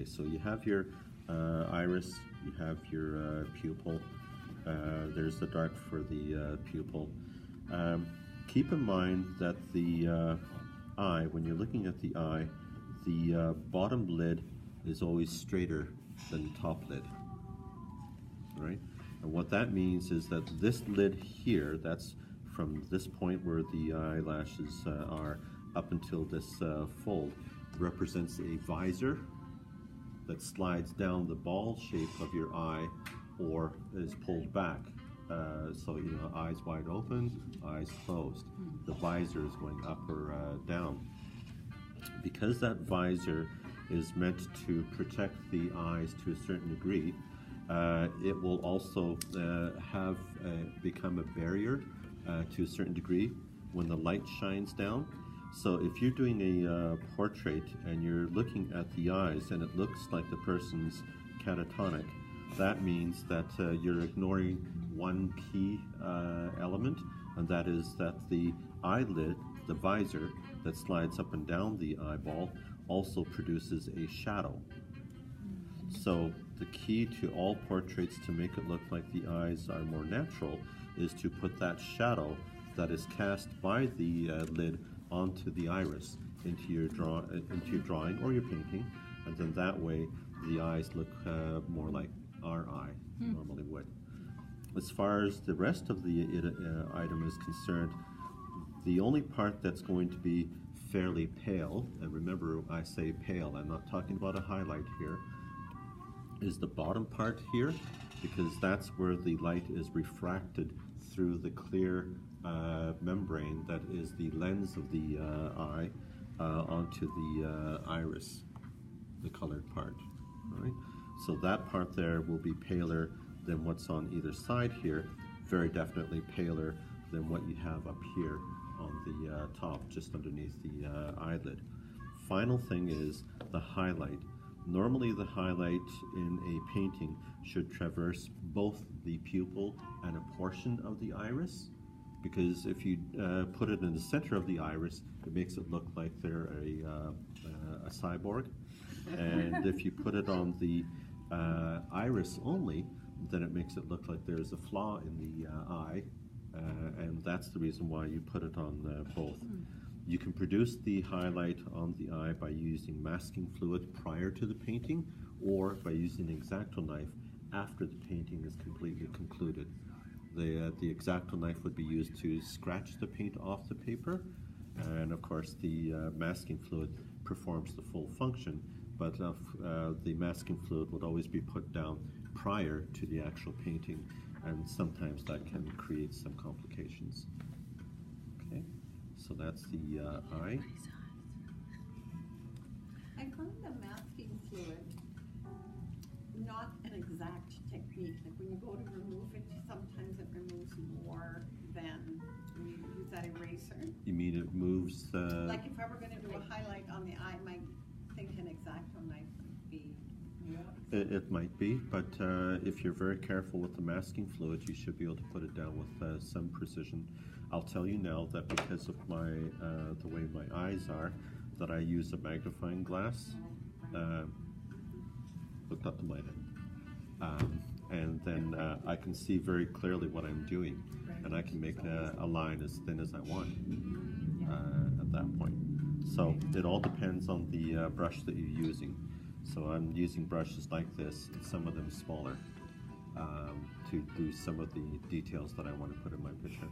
So you have your iris, you have your pupil. There's the dark for the pupil. Keep in mind that the eye, when you're looking at the eye, the bottom lid is always straighter than the top lid, right? And what that means is that this lid here, that's from this point where the eyelashes are up until this fold, represents a visor that slides down the ball shape of your eye or is pulled back. So, you know, eyes wide open, eyes closed. The visor is going up or down. Because that visor is meant to protect the eyes to a certain degree, it will also become a barrier to a certain degree when the light shines down. So if you're doing a portrait and you're looking at the eyes and it looks like the person's catatonic, that means that you're ignoring one key element, and that is that the eyelid, the visor that slides up and down the eyeball, also produces a shadow. So the key to all portraits to make it look like the eyes are more natural is to put that shadow that is cast by the lid onto the iris into your drawing or your painting, and then that way the eyes look more like our eye normally would. As far as the rest of the item is concerned, the only part that's going to be fairly pale, and remember I say pale, I'm not talking about a highlight here, is the bottom part here, because that's where the light is refracted through the clear membrane that is the lens of the eye onto the iris, the colored part. All right? So that part there will be paler than what's on either side here, very definitely paler than what you have up here on the top, just underneath the eyelid. Final thing is the highlight. Normally the highlight in a painting should traverse both the pupil and a portion of the iris, because if you put it in the center of the iris, it makes it look like they're a cyborg. And if you put it on the iris only, then it makes it look like there's a flaw in the eye, and that's the reason why you put it on both. You can produce the highlight on the eye by using masking fluid prior to the painting, or by using an X-Acto knife after the painting is completely concluded. The X-Acto knife would be used to scratch the paint off the paper, and of course the masking fluid performs the full function, but the masking fluid would always be put down prior to the actual painting, and sometimes that can create some complications. Okay, so that's the eye. I find the masking fluid not an exact technique. Like when you go to remove it, sometimes it removes more than when you use that eraser. You mean it moves the... Like if I were going to do a highlight on the eye, I might think an X-Acto knife would be more. It might be, but if you're very careful with the masking fluid, you should be able to put it down with some precision. I'll tell you now that because of my the way my eyes are, that I use a magnifying glass. Looked up to my head, and then I can see very clearly what I'm doing, and I can make a line as thin as I want at that point. So it all depends on the brush that you're using. So I'm using brushes like this, and some of them smaller, to do some of the details that I want to put in my picture.